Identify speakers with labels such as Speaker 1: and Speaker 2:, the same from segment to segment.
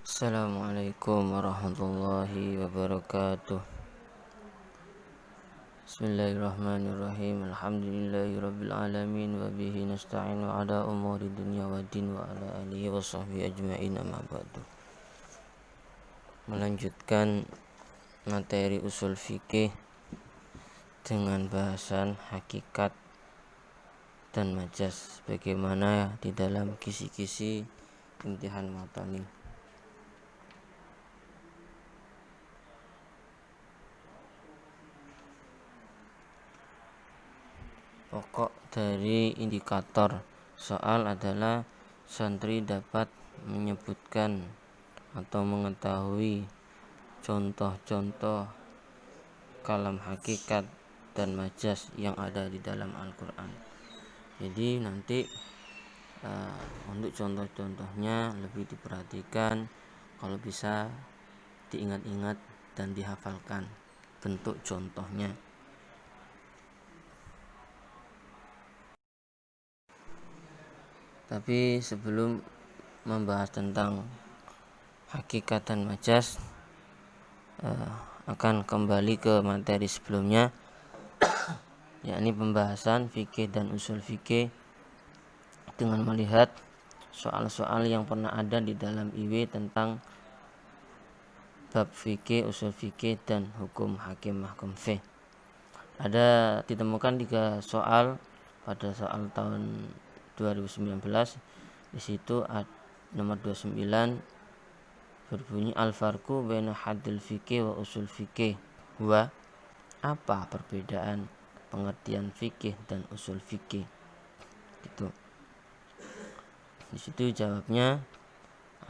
Speaker 1: Assalamualaikum warahmatullahi wabarakatuh. Bismillahirrahmanirrahim. Alhamdulillahirabbil alamin wa bihi nasta'inu ala umuri dunya waddin wa ala alihi wa sahbihi ajma'in, amma ba'du. Melanjutkan materi usul fikih dengan bahasan hakikat dan majaz bagaimana di dalam kisi-kisi imtihan matani. Pokok dari indikator soal adalah santri dapat menyebutkan atau mengetahui contoh-contoh kalam hakikat dan majaz yang ada di dalam Al-Quran. Jadi nanti untuk contoh-contohnya lebih diperhatikan, kalau bisa diingat-ingat dan dihafalkan bentuk contohnya. Tapi sebelum membahas tentang hakikat dan majaz, akan kembali ke materi sebelumnya, yakni pembahasan fikih dan usul fikih dengan melihat soal-soal yang pernah ada di dalam IW tentang bab fikih, usul fikih, dan hukum hakim mahkum fiqh. Ada ditemukan 3 soal pada soal tahun 2019. Di situ nomor 29 berbunyi al-farqu baina hadil fikih wa usul fikih wa, apa perbedaan pengertian fikih dan usul fikih. Gitu. Di situ jawabnya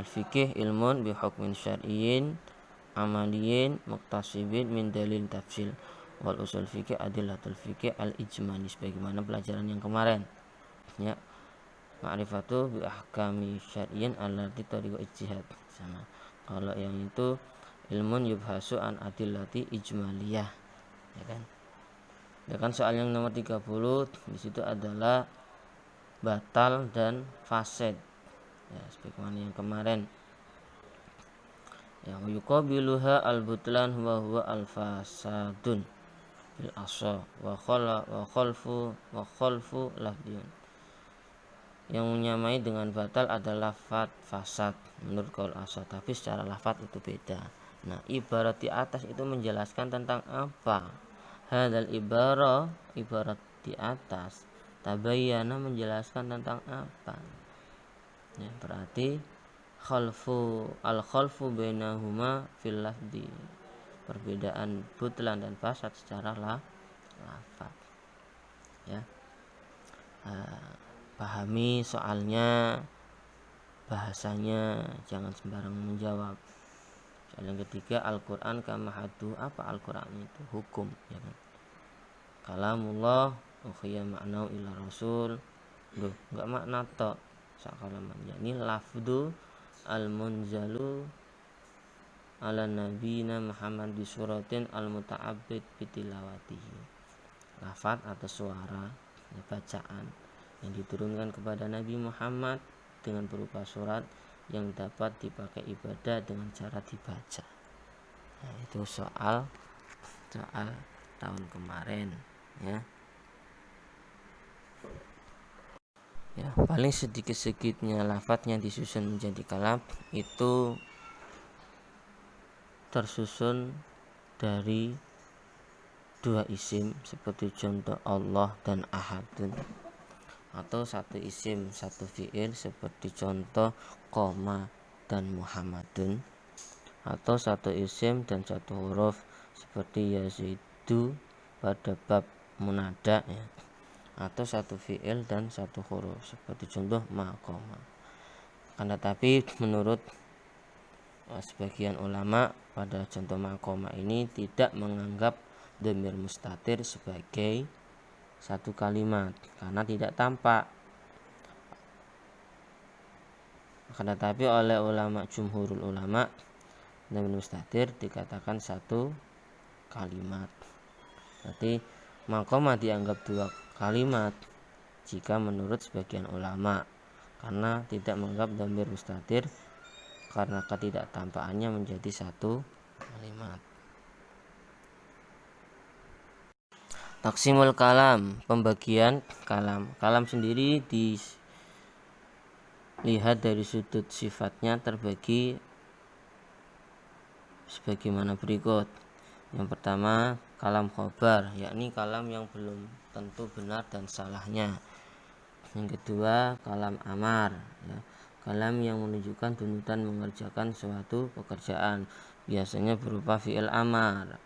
Speaker 1: al-fikih ilmun bi hukmin syar'iyyin amaliyin muqtasibin min dalil tafsil, wal usul fikih adillatul fikih al-ijmani, sebagaimana pelajaran yang kemarin ya. Ma'rifatu bi ahkami syar'iyyin allati tariqu ijtihad sama. Kalau yang itu ilmun yubhasu an adillati ijmaliyah, ya kan. Ya kan, soal yang nomor 30 di situ adalah batal dan fasid. Ya, sebagaimana yang kemarin. Ya, yuqabiluha al-butlan huwa al-fasadun bil asha wa khalfu lafdiyun. Yang menyamai dengan batal adalah fasad menurut qaul asha, tapi secara lafaz itu beda. Nah, ibarat di atas itu menjelaskan tentang apa? Hadal ibarat di atas tabayyana menjelaskan tentang apa? Ya, berarti al-khalfu bainahuma fil lafdi, perbedaan butlan dan fasad secara lafaz. Ya. Pahami soalnya, bahasanya, jangan sembarangan menjawab. Soal yang ketiga, Al-Quran kamahadu, apa Al-Quran itu? Hukum, ya kan? Kalamullah ukhiya ma'nau ila rasul, enggak makna tok sakalaman, yakni lafdu al-munzalu ala nabiyina Muhammad di suratin al-muta'abbid bitilawatihi, lafaz atau suara, ya, bacaan yang diturunkan kepada Nabi Muhammad dengan berupa surat yang dapat dipakai ibadah dengan cara dibaca. Nah, itu soal tahun kemarin, ya. Ya, paling sedikit-sedikitnya lafadznya disusun menjadi kalam itu tersusun dari 2 isim seperti contoh Allah dan Ahadun, atau 1 isim 1 fi'il seperti contoh qoma dan Muhammadun, atau 1 isim dan 1 huruf seperti yazidu pada bab munada, ya. Atau 1 fi'il dan 1 huruf seperti contoh maqoma. Karena tapi menurut sebagian ulama pada contoh maqoma ini tidak menganggap dhamir mustatir sebagai satu kalimat karena tidak tampak. Akan tetapi oleh jumhurul ulama, dhamir mustatir dikatakan satu kalimat. Berarti maqama dianggap 2 kalimat jika menurut sebagian ulama, karena tidak menganggap dhamir mustatir karena ketidaktampakannya menjadi satu kalimat. Taksimul kalam, pembagian kalam. Kalam sendiri dilihat dari sudut sifatnya terbagi sebagaimana berikut. Yang pertama, kalam khobar, yakni kalam yang belum tentu benar dan salahnya. Yang kedua, kalam amar, ya, kalam yang menunjukkan tuntutan mengerjakan suatu pekerjaan, biasanya berupa fi'il amar.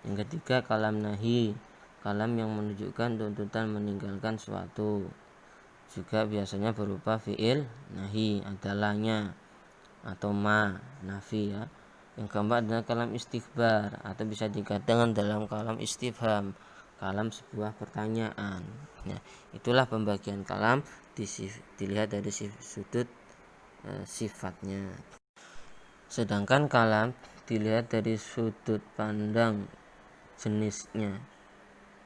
Speaker 1: Yang ketiga, kalam nahi, kalam yang menunjukkan tuntutan meninggalkan suatu, juga biasanya berupa fi'il nahi, adalahnya atau ma, nafi, ya. Yang keempat adalah kalam istighbar, atau bisa dikatakan dalam kalam istifham, kalam sebuah pertanyaan. Nah, itulah pembagian kalam dilihat dari sudut sifatnya. Sedangkan kalam dilihat dari sudut pandang jenisnya,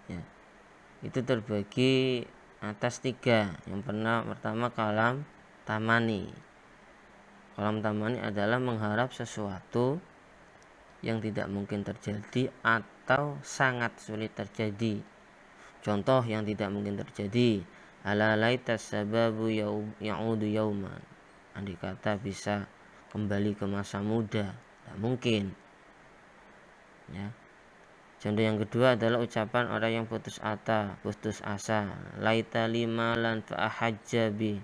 Speaker 1: ya, itu terbagi atas 3. Yang pertama kalam tamani. Kalam tamani adalah mengharap sesuatu yang tidak mungkin terjadi atau sangat sulit terjadi. Contoh yang tidak mungkin terjadi, ala laita sababu ya'udu yauman, andai kata bisa kembali ke masa muda, tidak mungkin, ya. Contoh yang kedua adalah ucapan orang yang putus asa, laita limalan fa'ahajjabi,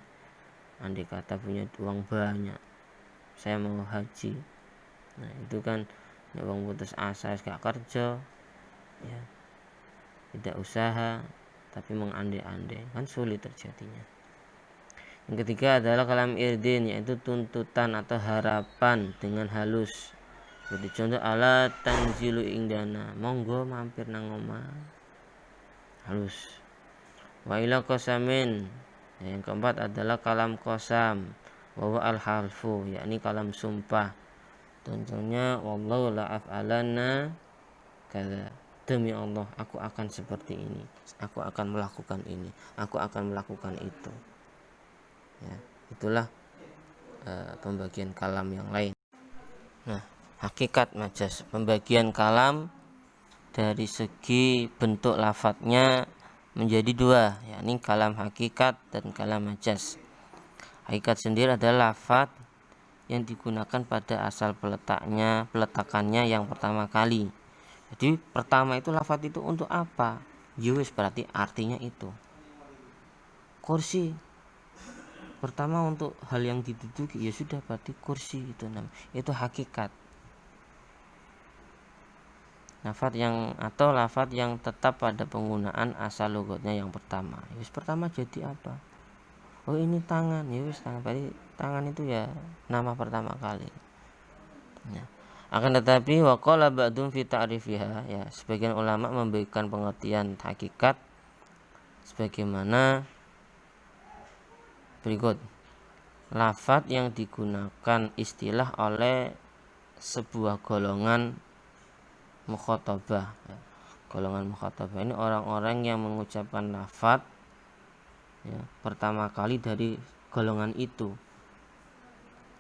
Speaker 1: andai kata punya uang banyak, saya mau haji. Nah, itu kan uang putus asa, gak kerja, ya, tidak usaha, tapi mengandai-andai, kan sulit terjadinya. Yang ketiga adalah kalam irdin, yaitu tuntutan atau harapan dengan halus. Jadi contoh, ala tanzilu indana, monggo mampir nang omah, halus. Wa ila qasamin, yang keempat adalah kalam qasam, wa al-halfu, yakni kalam sumpah. Contohnya, wallahu la af'alanna kada, demi Allah aku akan seperti ini, aku akan melakukan ini, aku akan melakukan itu, ya. Itulah pembagian kalam yang lain. Nah, hakikat majaz, pembagian kalam dari segi bentuk lafadznya menjadi 2, yakni kalam hakikat dan kalam majaz. Hakikat sendiri adalah lafadz yang digunakan pada asal peletakannya yang pertama kali. Jadi pertama itu lafadz itu untuk apa? Yus, berarti artinya itu. Kursi, pertama untuk hal yang diduduki, ya sudah, berarti kursi itu namanya, itu hakikat. Lafadz yang tetap pada penggunaan asal logatnya yang pertama. Yus, pertama jadi apa? Oh, ini tangan, yus tangan, berarti tangan itu ya nama pertama kali. Nah, akan tetapi waqala ba'dum fi ta'rifiha, ya, sebagian ulama memberikan pengertian hakikat sebagaimana berikut. Lafadz yang digunakan istilah oleh sebuah golongan mukhatabah, ya. Golongan mukhatabah ini orang-orang yang mengucapkan lafadz, ya, pertama kali dari golongan itu,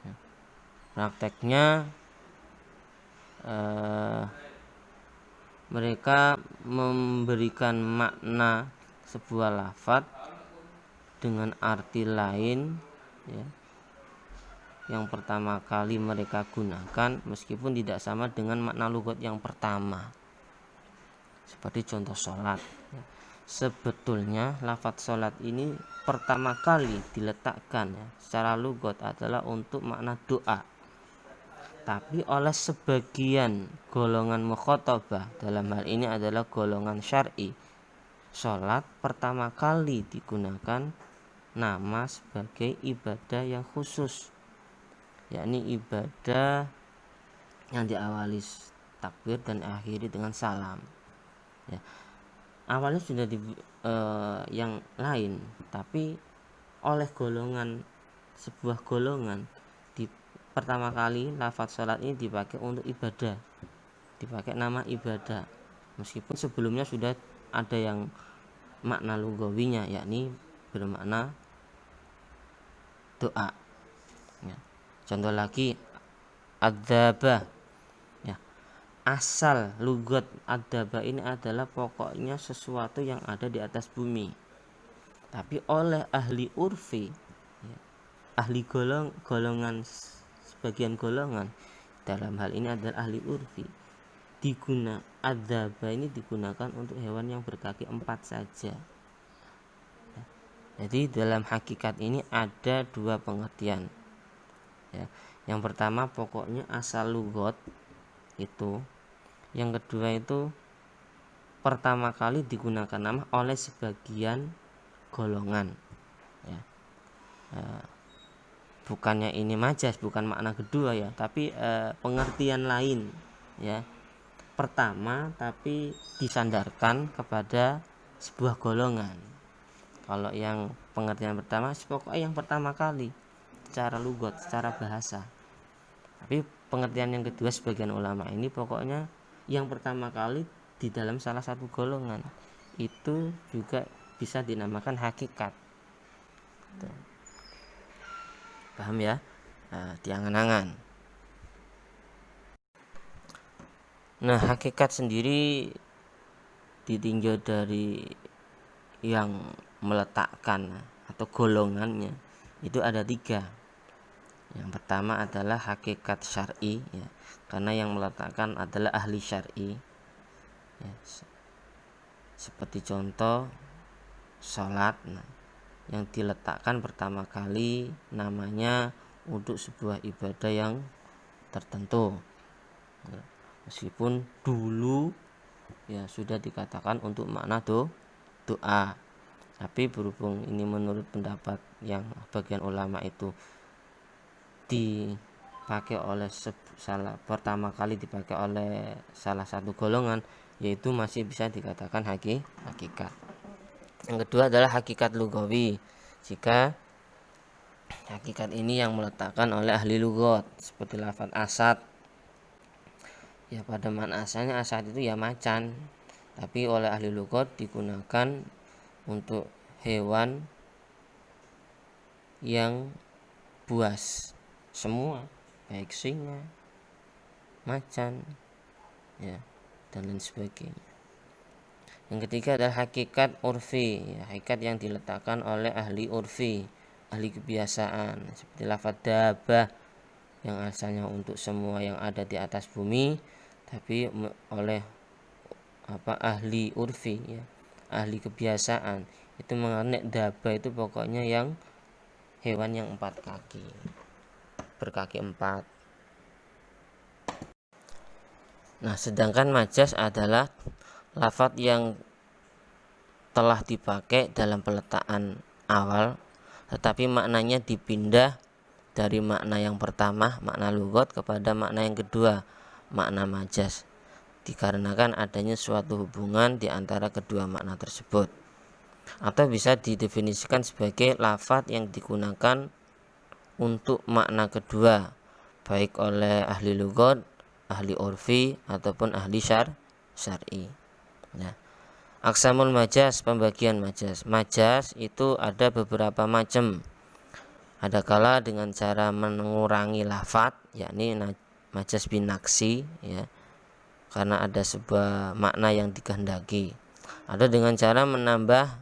Speaker 1: ya. Prakteknya mereka memberikan makna sebuah lafadz dengan arti lain, ya, yang pertama kali mereka gunakan, meskipun tidak sama dengan makna lugat yang pertama. Seperti contoh sholat, ya. Sebetulnya lafadz sholat ini pertama kali diletakkan, ya, secara lugat adalah untuk makna doa. Tapi oleh sebagian golongan mukhatabah, dalam hal ini adalah golongan syar'i, sholat pertama kali digunakan nama sebagai ibadah yang khusus, yakni ibadah yang diawali takbir dan akhiri dengan salam, ya. Awalnya sudah yang lain, tapi oleh sebuah golongan pertama kali lafadz sholat ini dipakai untuk ibadah, dipakai nama ibadah, meskipun sebelumnya sudah ada yang makna lugawinya, yakni bermakna doa, ya. Contoh lagi, adzaba. Ya, asal lugat adzaba ini adalah pokoknya sesuatu yang ada di atas bumi. Tapi oleh ahli urfi, ya, ahli golongan sebagian golongan, dalam hal ini adalah ahli urfi, adzaba ini digunakan untuk hewan yang berkaki 4 saja. Jadi dalam hakikat ini ada 2 pengertian. Ya. Yang pertama pokoknya asal lugot itu. Yang kedua itu pertama kali digunakan nama oleh sebagian golongan. Ya. Bukannya ini majas, bukan makna kedua ya, tapi pengertian lain ya. Pertama tapi disandarkan kepada sebuah golongan. Kalau yang pengertian pertama pokoknya yang pertama kali secara lugot, secara bahasa. Tapi pengertian yang kedua sebagian ulama ini pokoknya yang pertama kali di dalam salah satu golongan, itu juga bisa dinamakan hakikat. Paham ya? Diangan-angan. Nah, hakikat sendiri ditinjau dari yang meletakkan atau golongannya itu ada 3. Yang pertama adalah hakikat syar'i ya, karena yang meletakkan adalah ahli syar'i ya, seperti contoh sholat. Nah, yang diletakkan pertama kali namanya untuk sebuah ibadah yang tertentu ya, meskipun dulu ya sudah dikatakan untuk makna doa. Tapi berhubung ini menurut pendapat yang bagian ulama itu dipakai oleh pertama kali dipakai oleh salah satu golongan, yaitu masih bisa dikatakan hakikat. Yang kedua adalah hakikat lugawi. Jika hakikat ini yang meletakkan oleh ahli lugat, seperti lafaz asad. Ya, pada makna asalnya asad itu ya macan, tapi oleh ahli lugat digunakan untuk hewan yang buas semua, baik singa, macan ya, dan lain sebagainya. Yang ketiga adalah hakikat urfi ya, hakikat yang diletakkan oleh ahli urfi, ahli kebiasaan, seperti lafaz dabah yang asalnya untuk semua yang ada di atas bumi, tapi oleh ahli urfi ya, ahli kebiasaan itu mengenai dabah itu pokoknya yang hewan yang 4 kaki, berkaki 4. Nah, sedangkan majas adalah lafaz yang telah dipakai dalam peletakan awal, tetapi maknanya dipindah dari makna yang pertama, makna lugat, kepada makna yang kedua, makna majas, dikarenakan adanya suatu hubungan di antara kedua makna tersebut. Atau bisa didefinisikan sebagai lafaz yang digunakan untuk makna kedua, baik oleh ahli lugat, ahli urfi, ataupun ahli syar'i. Nah, aqsamul majas, pembagian majas. Majas itu ada beberapa macam. Ada kala dengan cara mengurangi lafaz, yakni majas binaksi ya, karena ada sebuah makna yang dikehendaki. Ada dengan cara menambah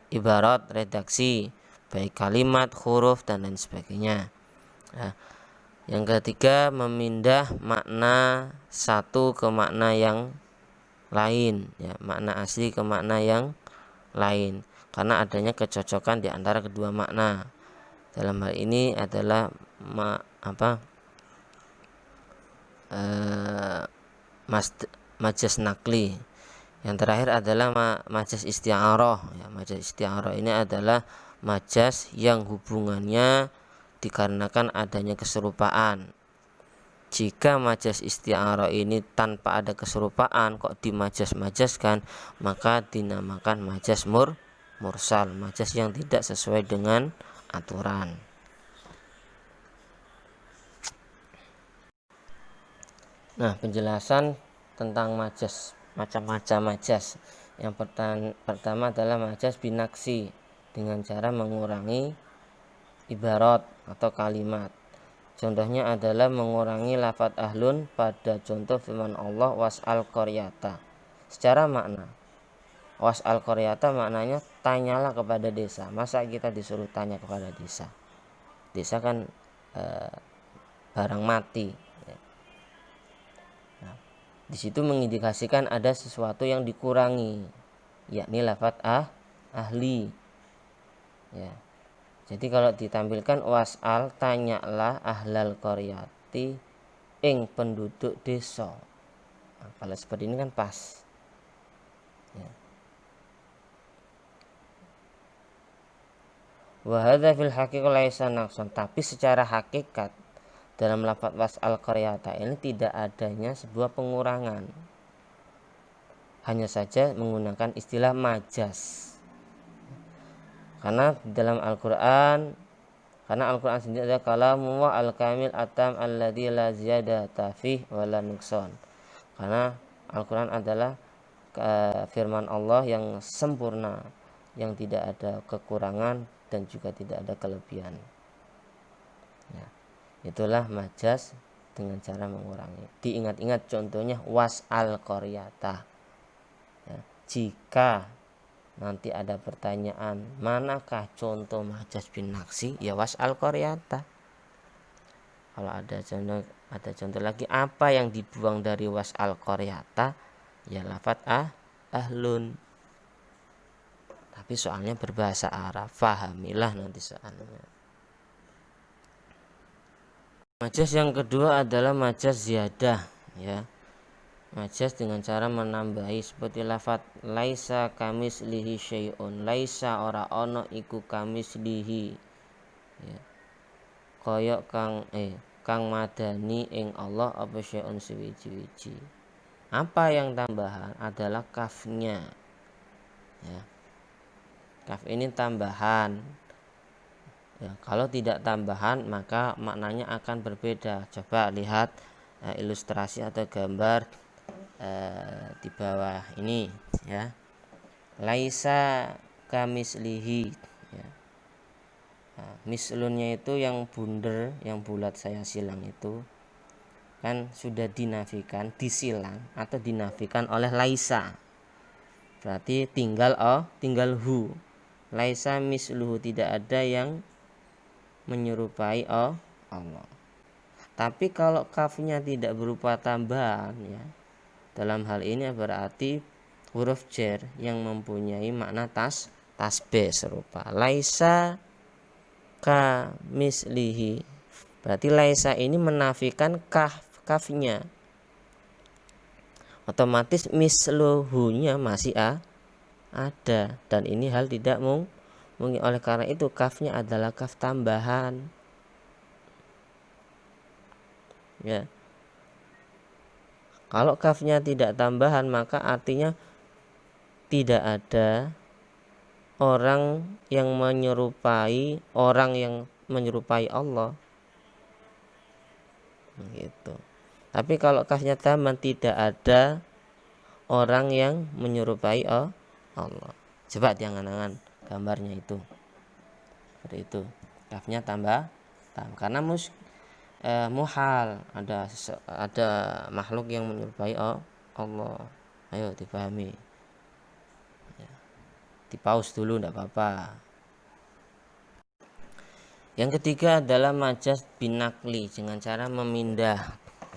Speaker 1: ibarat, redaksi, baik kalimat, huruf, dan lain sebagainya. Nah, yang ketiga memindah makna satu ke makna yang lain ya, makna asli ke makna yang lain, karena adanya kecocokan di antara kedua makna. Dalam hal ini adalah majas nakli. Yang terakhir adalah majas isti'arah ya. Majas isti'arah ini adalah majas yang hubungannya dikarenakan adanya keserupaan. Jika majas isti'arah ini tanpa ada keserupaan kok dimajas-majaskan, maka dinamakan majas mursal, majas yang tidak sesuai dengan aturan. Nah, penjelasan tentang majas, macam-macam majas. Yang pertama adalah majas binaksi, dengan cara mengurangi ibarat atau kalimat. Contohnya adalah mengurangi lafadz ahlun pada contoh firman Allah was'al qaryata. Secara makna, was'al qaryata maknanya tanyalah kepada desa. Masa kita disuruh tanya kepada desa? Desa kan barang mati. Nah, di situ mengindikasikan ada sesuatu yang dikurangi, yakni lafadz ahli. Ya. Jadi kalau ditampilkan was'al, tanyalah ahlal qaryati, ing penduduk desa. Nah, kalau seperti ini kan pas. Ya. Wa hadza fil haqiqah laisa naqsan, tapi secara hakikat dalam lafaz was'al qaryata ini tidak adanya sebuah pengurangan. Hanya saja menggunakan istilah majas. Karena dalam Al-Qur'an sendiri ada kalamullah al-kamil atam alladzi la ziyadata fih wa la nuqsan. Karena Al-Qur'an adalah firman Allah yang sempurna, yang tidak ada kekurangan dan juga tidak ada kelebihan. Ya, itulah majas dengan cara mengurangi. Diingat-ingat contohnya was'al qaryata. Ya, jika nanti ada pertanyaan, manakah contoh majas bin naksi? Ya was'al qaryata. Kalau ada contoh lagi, apa yang dibuang dari was'al qaryata? Ya lafadz ahlun. Tapi soalnya berbahasa Arab, fahamilah nanti soalnya. Majas yang kedua adalah majas ziyadah, ya. Majas dengan cara menambahi seperti lafadz laisa kamislihi syai'un. Laisa ora ono iku kamislihi. Ya. Koyok kang madani ing Allah apa syai'un suwiji-wiji. Apa yang tambahan adalah kafnya. Ya. Kaf ini tambahan. Ya, kalau tidak tambahan maka maknanya akan berbeda. Coba lihat ilustrasi atau gambar di bawah ini, ya. Laisa kamislihi, ya. Nah, mislunnya itu yang bundar, yang bulat saya silang itu kan sudah dinafikan, disilang atau dinafikan oleh laisa. Berarti tinggal hu. Laisa misluhu, tidak ada yang menyerupai Allah. Tapi kalau kafnya tidak berupa tambahan, ya, dalam hal ini berarti huruf jar yang mempunyai makna tasbih serupa laisa ka mislihi. Berarti laisa ini menafikan kafnya. Otomatis misluhunya masih ada, dan ini hal tidak mungkin. Oleh karena itu kafnya adalah kaf tambahan. Ya. Kalau kafnya tidak tambahan maka artinya tidak ada orang yang menyerupai Allah. Gitu. Tapi kalau kafnya tambahan tidak ada orang yang menyerupai Allah. Coba diangan-angan gambarnya itu. Seperti itu. Kafnya tambah karena muhal ada makhluk yang menyerupai Allah. Ayo dipahami. Ya. Di-pause dulu enggak apa-apa. Yang ketiga adalah majas binakli dengan cara memindah.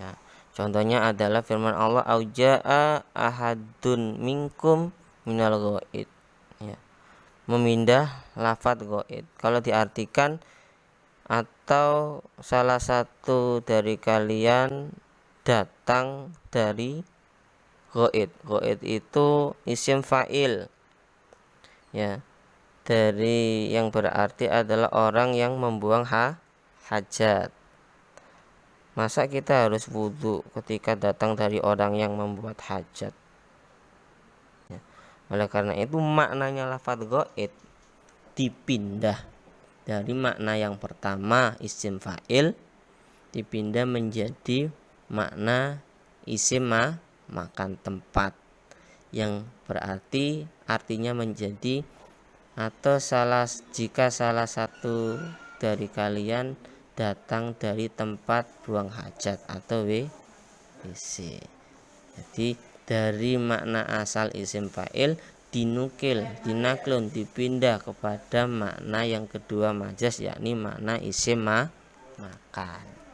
Speaker 1: Ya. Contohnya adalah firman Allah auja'a ahadun minkum minal ghaid. Ya. Memindah lafadz ghaid. Kalau diartikan atau salah satu dari kalian datang dari ghaid. Ghaid itu isim fa'il, ya, dari yang berarti adalah orang yang membuang hajat. Masa kita harus wudhu ketika datang dari orang yang membuat hajat, ya. Oleh karena itu maknanya lafadz ghaid dipindah dari makna yang pertama isim fa'il dipindah menjadi makna isim makan tempat, yang berarti artinya menjadi atau jika salah satu dari kalian datang dari tempat buang hajat atau WC. Jadi dari makna asal isim fa'il dinukil, dinaklun, dipindah kepada makna yang kedua majas, yakni makna isim makan.